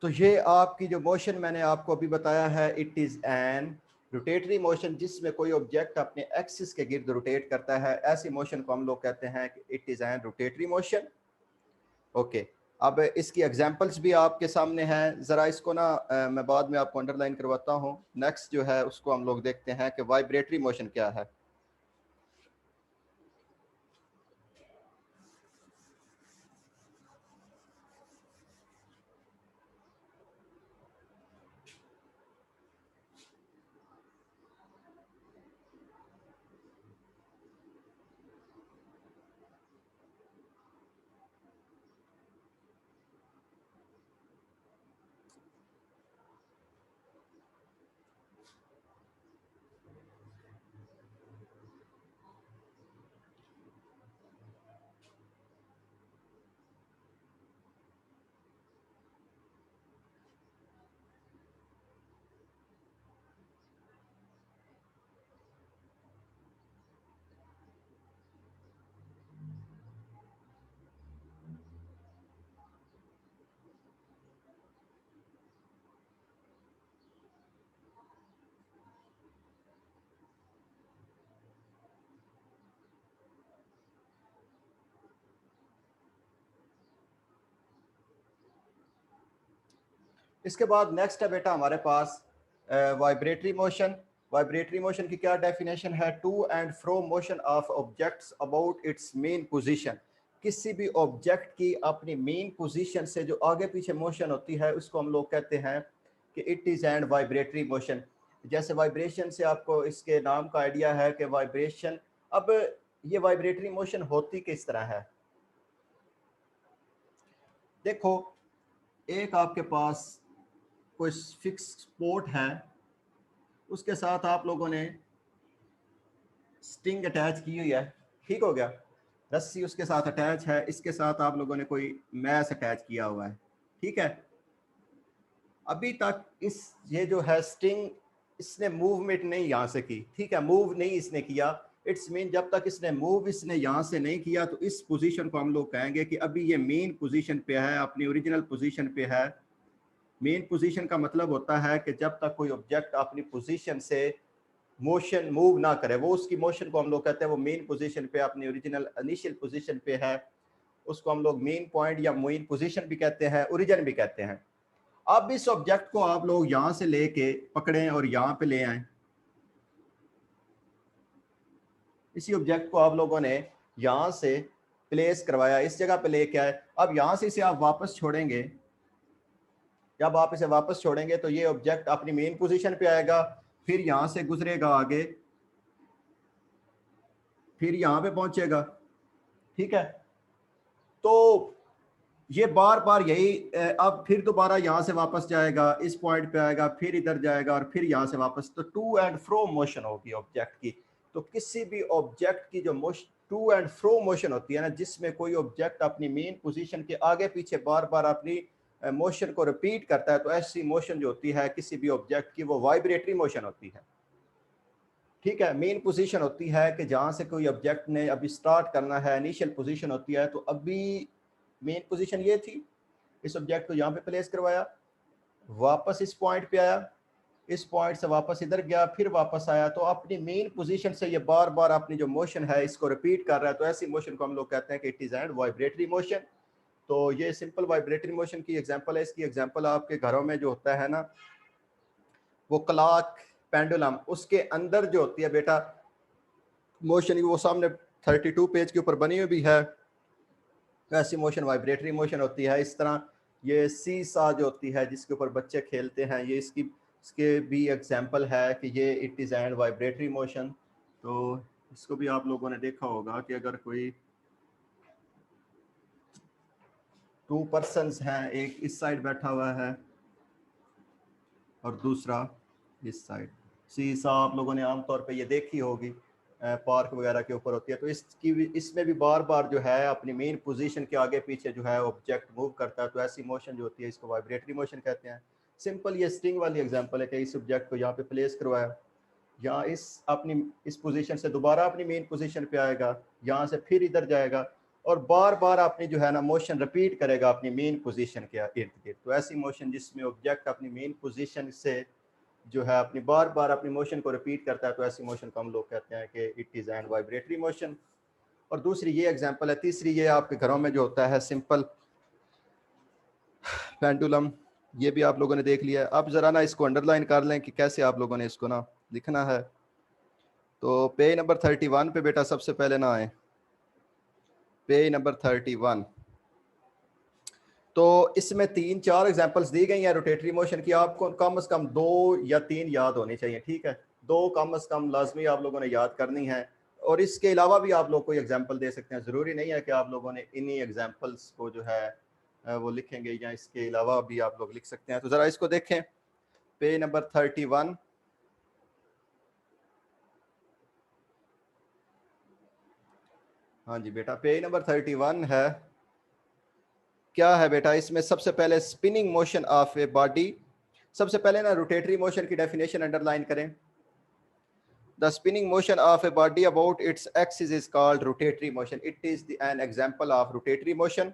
तो ये आपकी जो मोशन मैंने आपको अभी बताया है, it is an rotatory motion, जिसमें कोई ऑब्जेक्ट अपने एक्सिस के गिर्द रोटेट करता है। ऐसी मोशन को हम लोग कहते हैं कि it is an rotatory motion. Okay, अब इसकी एग्जांपल्स भी आपके सामने हैं, ज़रा इसको ना मैं बाद में आपको अंडरलाइन करवाता हूँ। नेक्स्ट जो है उसको हम लोग देखते हैं कि वाइब्रेटरी मोशन क्या है। इसके बाद नेक्स्ट है बेटा हमारे पास वाइब्रेटरी मोशन। वाइब्रेटरी मोशन की क्या डेफिनेशन है? To and fro motion of objects about its mean position. किसी भी ऑब्जेक्ट की अपनी मेन पोजीशन से जो आगे पीछे मोशन होती है उसको हम लोग कहते हैं कि it is and vibratory motion. जैसे वाइब्रेशन से आपको इसके नाम का आइडिया है कि वाइब्रेशन, अब ये वाइब्रेटरी मोशन होती किस तरह है? देखो, एक आपके पास कोई फिक्स स्पोर्ट है, उसके साथ आप लोगों ने स्टिंग अटैच की हुई है, ठीक हो गया, रस्सी उसके साथ अटैच है, इसके साथ आप लोगों ने कोई मैस अटैच किया हुआ है, ठीक है। अभी तक इस ये जो है स्टिंग, इसने मूवमेंट नहीं यहाँ से की, ठीक है, मूव नहीं इसने किया। इट्स मीन जब तक इसने मूव इसने यहाँ से नहीं किया तो इस पोजीशन को हम लोग कहेंगे कि अभी ये मेन पोजीशन पे है, अपनी ओरिजिनल पोजीशन पे है। मेन पोजीशन का मतलब होता है कि जब तक कोई ऑब्जेक्ट अपनी पोजीशन से मोशन मूव ना करे, वो उसकी मोशन को हम लोग कहते हैं वो मेन पोजीशन पे, अपनी ओरिजिनल इनिशियल पोजीशन पे है, उसको हम लोग मेन पॉइंट या मेन पोजीशन भी कहते हैं, ओरिजिन भी कहते हैं। अब इस ऑब्जेक्ट को आप लोग यहां से लेके पकड़ें और यहां पे ले आए। इसी ऑब्जेक्ट को आप लोगों ने यहां से प्लेस करवाया, इस जगह पे लेके आए। अब यहां से इसे आप वापस छोड़ेंगे, जब आप इसे वापस छोड़ेंगे तो ये ऑब्जेक्ट अपनी मेन पोजीशन पे आएगा, फिर यहां से गुजरेगा आगे, फिर यहां पे पहुंचेगा, ठीक है। तो ये बार बार यही अब फिर दोबारा यहाँ से वापस जाएगा, इस पॉइंट पे आएगा, फिर इधर जाएगा और फिर यहाँ से वापस, तो टू एंड फ्रो मोशन होगी ऑब्जेक्ट की। तो किसी भी ऑब्जेक्ट की जो motion to and fro motion होती है ना, जिसमें कोई ऑब्जेक्ट अपनी मेन पोजीशन के आगे पीछे बार बार अपनी मोशन को रिपीट करता है, तो ऐसी मोशन जो होती है किसी भी ऑब्जेक्ट की, वो वाइब्रेटरी मोशन होती है, ठीक है। मेन पोजीशन होती है कि जहाँ से कोई ऑब्जेक्ट ने अभी स्टार्ट करना है, इनिशियल पोजीशन होती है, तो अभी मेन पोजीशन ये थी, इस ऑब्जेक्ट को यहाँ पे प्लेस करवाया, वापस इस पॉइंट पे आया, इस पॉइंट से वापस इधर गया, फिर वापस आया, तो अपनी मेन पोजीशन से ये बार बार अपनी जो मोशन है इसको रिपीट कर रहा है, तो ऐसी मोशन को हम लोग कहते हैं कि it is and vibratory motion. तो ये सिंपल वाइब्रेटरी मोशन की एग्जांपल है। इसकी एग्जांपल आपके घरों में जो होता है ना, वो क्लॉक, पेंडुलम, उसके अंदर जो होती है बेटा मोशन, वो सामने 32 पेज के ऊपर बनी हुई भी है, ऐसी मोशन वाइब्रेटरी मोशन होती है। इस तरह ये सी सा जो होती है जिसके ऊपर बच्चे खेलते हैं, ये इसके भी एग्जांपल है कि ये it is and vibratory motion. तो इसको भी आप लोगों ने देखा होगा कि अगर कोई टू पर्सन्स हैं, एक इस साइड बैठा हुआ है और दूसरा इस साइड, सी सा आप लोगों ने आमतौर पे ये देखी होगी, पार्क वगैरह के ऊपर होती है। तो इसमें भी बार बार जो है अपनी मेन पोजीशन के आगे पीछे जो है ऑब्जेक्ट मूव करता है, तो ऐसी मोशन जो होती है इसको वाइब्रेटरी मोशन कहते हैं। सिंपल ये स्ट्रिंग वाली एग्जांपल है कि इस ऑब्जेक्ट को यहाँ पे प्लेस करवाया, यहाँ इस पोजीशन से दोबारा अपनी मेन पोजीशन पे आएगा, यहाँ से फिर इधर जाएगा, और बार बार आपने जो है ना मोशन रिपीट करेगा अपनी मेन पोजीशन के इर्द गिर्द। तो ऐसी मोशन जिसमें ऑब्जेक्ट अपनी मेन पोजीशन से जो है अपनी बार बार अपनी मोशन को रिपीट करता है, तो ऐसी मोशन को हम लोग कहते हैं कि it is N vibratory motion. और दूसरी ये एग्जांपल है। तीसरी ये आपके घरों में जो होता है सिंपल पेंडुलम, ये भी आप लोगों ने देख लिया है। अब ज़रा ना इसको अंडरलाइन कर लें कि कैसे आप लोगों ने इसको ना लिखना है। तो पेज नंबर 31 पे बेटा सबसे पहले ना आए, पेज नंबर 31। तो इसमें 3-4 एग्जांपल्स दी गई हैं रोटेटरी मोशन की, आपको कम से कम 2 या 3 याद होनी चाहिए, ठीक है। 2 कम से कम लाजमी आप लोगों ने याद करनी है। और इसके अलावा भी आप लोग कोई एग्जांपल दे सकते हैं, ज़रूरी नहीं है कि आप लोगों ने इन्हीं एग्जांपल्स को जो है वो लिखेंगे, या इसके अलावा भी आप लोग लिख सकते हैं। तो ज़रा इसको देखें, पेज नंबर 31। हाँ जी बेटा, पेज नंबर 31 है। क्या है बेटा इसमें? सबसे पहले spinning motion of a body. सबसे पहले ना रोटेटरी मोशन की डेफिनेशन अंडरलाइन करें। The spinning motion of a body about its axis is called rotatory motion. It is an example of rotatory motion.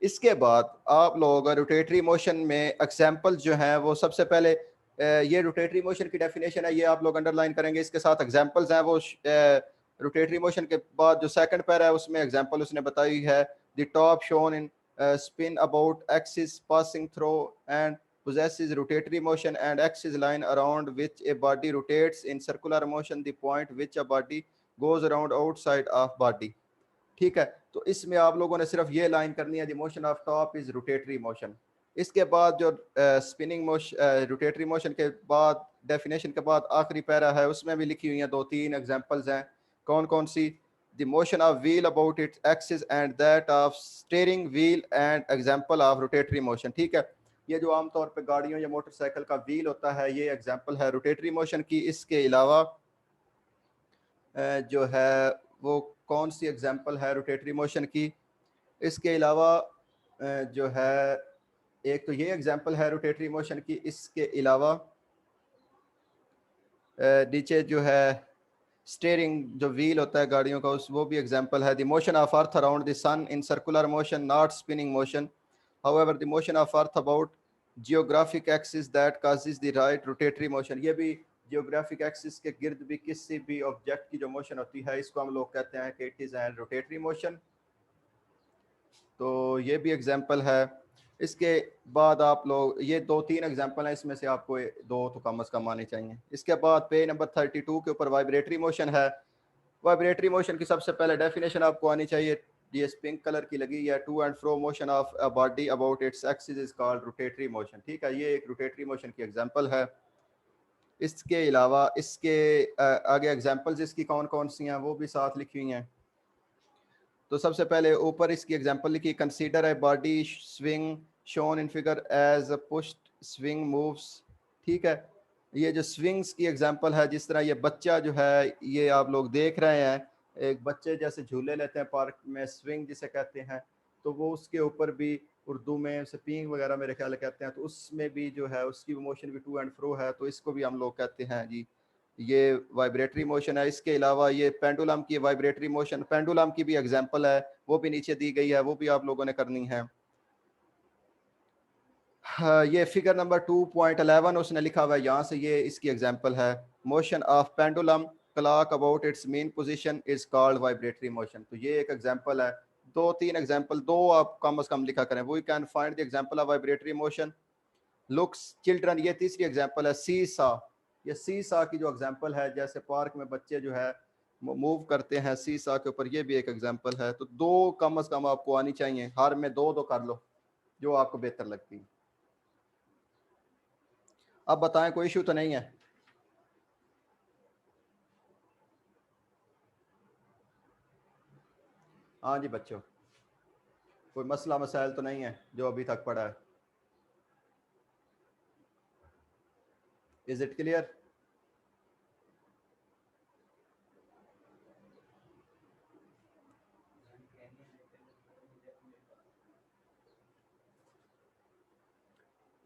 इसके बाद आप लोग रोटेटरी मोशन में एग्जांपल जो है वो सबसे पहले ये रोटेटरी मोशन की डेफिनेशन है, ये आप लोग अंडरलाइन करेंगे। इसके साथ एग्जांपल्स हैं वो रोटेटरी मोशन के बाद जो सेकंड पैरा है उसमें एग्जांपल उसने बताई है। The top shown in spin about axis passing through and possesses rotatory motion and axis line around which a body rotates in circular motion, the point which a body goes around outside of body। ठीक है, तो इसमें आप लोगों ने सिर्फ ये line करनी है, the motion of top is rotatory motion. इसके बाद जो स्पिनिंग मोशन रोटेटरी मोशन के बाद डेफिनेशन के बाद आखिरी पैरा है उसमें भी लिखी हुई हैं 2-3 एग्जांपल्स हैं। कौन कौन सी? the motion of wheel about its axis and that of steering wheel and example of rotatory motion। ठीक है, ये जो आमतौर पे गाड़ियों या मोटरसाइकिल का व्हील होता है ये एग्जांपल है रोटेटरी मोशन की। इसके अलावा जो है वो कौन सी एग्जांपल है रोटेटरी मोशन की? इसके अलावा जो है एक तो ये एग्जांपल है रोटेटरी मोशन की। इसके अलावा नीचे जो है स्टेयरिंग जो व्हील होता है गाड़ियों का उस वो भी एग्जांपल है। The motion of earth around the sun in circular motion not spinning motion, however the motion of earth about geographic axis that causes the right rotatory motion. ये भी जियोग्राफिक एक्सिस के गिर्द भी किसी भी ऑब्जेक्ट की जो मोशन होती है इसको हम लोग कहते हैं कि it is an rotatory motion. तो ये भी एग्जांपल है। इसके बाद आप लोग ये 2-3 एग्जांपल हैं, इसमें से आपको 2 तो कम से कम आने चाहिए। इसके बाद पेज नंबर 32 के ऊपर वाइब्रेटरी मोशन है। वाइब्रेटरी मोशन की सबसे पहले डेफिनेशन आपको आनी चाहिए, ये पिंक कलर की लगी है। To and fro motion of a body about its axis is called rotatory motion. ठीक है, ये एक रोटेटरी मोशन की एग्जांपल है। इसके अलावा इसके आगे एग्जांपल्स इसकी कौन कौन सी हैं वो भी साथ लिखी हुई हैं। तो सबसे पहले ऊपर इसकी एग्जांपल लिखी, consider a body swing shown in figure as a pushed swing moves. ठीक है, ये जो स्विंग्स की एग्जांपल है, जिस तरह ये बच्चा जो है ये आप लोग देख रहे हैं, एक बच्चे जैसे झूले लेते हैं पार्क में, स्विंग जिसे कहते हैं, तो वो उसके ऊपर भी उर्दू में स्पिंग वगैरह मेरे ख्याल कहते हैं, तो उसमें भी जो है उसकी मोशन भी टू एंड फ्रो है, तो इसको भी हम लोग कहते हैं जी ये वाइब्रेटरी मोशन है। इसके अलावा ये पेंडुलम की वाइब्रेटरी मोशन, पेंडुलम की भी एग्जांपल है, वो भी नीचे दी गई है, वो भी आप लोगों ने करनी है। हाँ, ये फिगर नंबर 2.11 उसने लिखा हुआ है, यहाँ से ये इसकी एग्जांपल है। Motion of pendulum clock about its mean position is called vibratory motion. तो ये एक एग्जांपल है। 2-3 एग्जांपल, 2 आप कम से कम लिखा करें। We can find the example of vibratory motion looks children. ये तीसरी एग्जांपल है सी सा। ये सी सा की जो एग्जांपल है, जैसे पार्क में बच्चे जो है मूव करते हैं सी सा के ऊपर, ये भी एक एग्जांपल है। तो 2 कम से कम आपको आनी चाहिए, हर में 2-2 कर लो जो आपको बेहतर लगती है। अब बताएं कोई इशू तो नहीं है? हाँ जी बच्चों, कोई मसला मसाइल तो नहीं है जो अभी तक पड़ा है? Is it clear?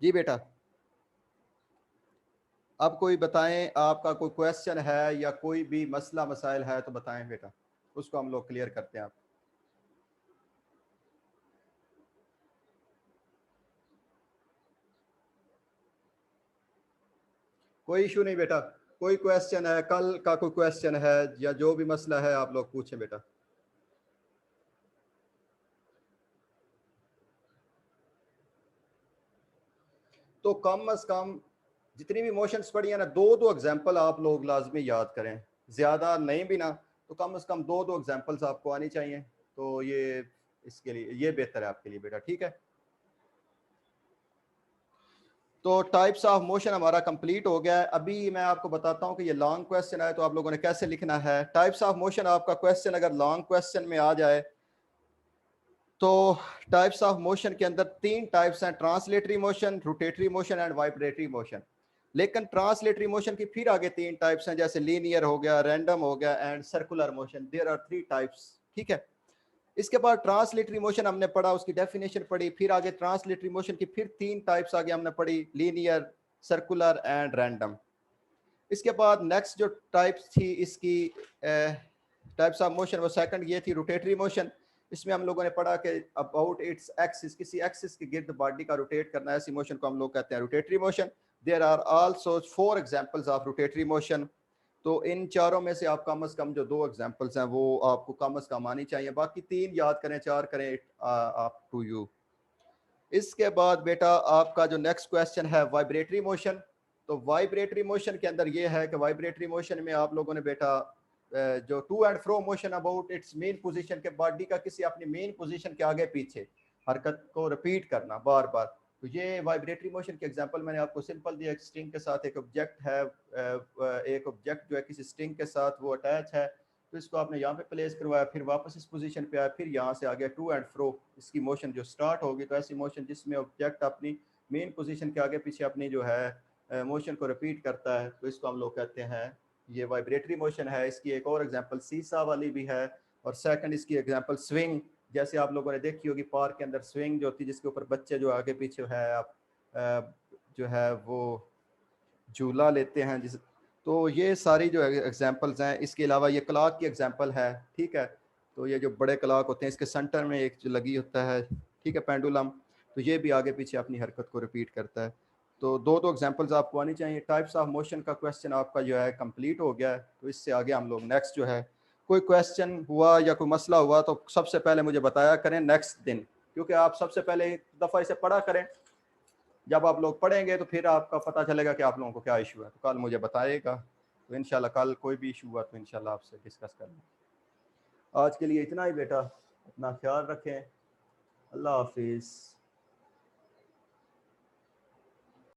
जी बेटा, अब कोई बताएं, आपका कोई क्वेश्चन है या कोई भी मसला मसाइल है तो बताएं बेटा, उसको हम लोग क्लियर करते हैं। आप कोई इशू नहीं बेटा, कोई क्वेश्चन है, कल का कोई क्वेश्चन है या जो भी मसला है आप लोग पूछें बेटा। तो कम अज कम जितनी भी मोशंस पढ़ी है ना, दो दो एग्जांपल आप लोग लाजमी याद करें, ज्यादा नहीं भी ना तो कम से कम दो दो एग्जांपल्स आपको आनी चाहिए। तो ये इसके लिए ये बेहतर है आपके लिए बेटा, ठीक है। तो टाइप्स ऑफ मोशन हमारा कंप्लीट हो गया है। अभी मैं आपको बताता हूं कि ये लॉन्ग क्वेश्चन है तो आप लोगों ने कैसे लिखना है। टाइप्स ऑफ मोशन, आपका क्वेश्चन अगर लॉन्ग क्वेश्चन में आ जाए तो टाइप्स ऑफ मोशन के अंदर तीन टाइप्स हैं, translatory motion, rotatory motion and vibratory motion. लेकिन ट्रांसलेटरी मोशन की फिर आगे तीन टाइप्स हैं, जैसे लीनियर हो गया, रैंडम हो गया and circular motion. There are three types, ठीक है। इसके बाद ट्रांसलेटरी मोशन हमने पढ़ा, उसकी डेफिनेशन पढ़ी, फिर आगे ट्रांसलेटरी मोशन की फिर तीन टाइप्स आगे हमने पढ़ी, लीनियर, सर्कुलर एंड रैंडम। इसके बाद नेक्स्ट जो टाइप्स थी इसकी टाइप्स ऑफ मोशन, वो सेकंड ये थी रोटेटरी मोशन। इसमें हम लोगों ने पढ़ा कि अबाउट इट्स एक्सिस, किसी एक्सिस के गिर्द बॉडी का रोटेट करना, ऐसी मोशन को हम लोग कहते हैं rotatory motion. There are also 4 examples of rotatory motion. तो इन चारों में से आप कम से कम जो 2 एग्जांपल्स हैं वो आपको कम से कम आनी चाहिए, बाकी 3 याद करें, 4 करें, अप टू यू। इसके बाद बेटा आपका जो नेक्स्ट क्वेश्चन है वाइब्रेटरी मोशन। तो वाइब्रेटरी मोशन के अंदर ये है कि वाइब्रेटरी मोशन में आप लोगों ने बेटा जो to and fro motion about its mean position, के बॉडी का किसी अपनी मेन पोजीशन के आगे पीछे हरकत को रिपीट करना बार बार। तो ये वाइब्रेटरी मोशन के एग्जांपल मैंने आपको सिंपल दिया, एक स्ट्रिंग के साथ एक ऑब्जेक्ट है, एक ऑब्जेक्ट जो है किसी स्ट्रिंग के साथ वो अटैच है, तो इसको आपने यहाँ पे प्लेस करवाया, फिर वापस इस पोजीशन पे आया, फिर यहाँ से आ गया टू एंड फ्रो, इसकी मोशन जो स्टार्ट होगी। तो ऐसी मोशन जिसमें ऑब्जेक्ट अपनी मेन पोजीशन के आगे पीछे अपनी जो है मोशन को रिपीट करता है, तो इसको हम लोग कहते हैं ये वाइब्रेटरी मोशन है। इसकी एक और एग्जांपल सीसा वाली भी है, और सेकंड इसकी एग्जांपल स्विंग, जैसे आप लोगों ने देखी होगी पार्क के अंदर स्विंग जो होती है जिसके ऊपर बच्चे जो आगे पीछे है आप जो है वो झूला लेते हैं जिस। तो ये सारी जो एग्जांपल्स हैं, इसके अलावा ये क्लॉक की एग्जांपल है, ठीक है। तो ये जो बड़े क्लॉक होते हैं इसके सेंटर में एक जो लगी होता है, ठीक है, पेंडुलम, तो ये भी आगे पीछे अपनी हरकत को रिपीट करता है। तो दो दो एग्जांपल्स आपको आनी चाहिए। टाइप्स ऑफ मोशन का क्वेश्चन आपका जो है कंप्लीट हो गया है। तो इससे आगे हम लोग नेक्स्ट जो है, कोई क्वेश्चन हुआ या कोई मसला हुआ तो सबसे पहले मुझे बताया करें नेक्स्ट दिन, क्योंकि आप सबसे पहले एक दफ़ा इसे पढ़ा करें। जब आप लोग पढ़ेंगे तो फिर आपका पता चलेगा कि आप लोगों को क्या इशू है, तो कल मुझे बताइएगा। तो इंशाल्लाह कल कोई भी इशू हुआ तो इंशाल्लाह आपसे डिस्कस करेंगे। आज के लिए इतना ही बेटा, अपना ख्याल रखें, अल्लाह हाफिज़।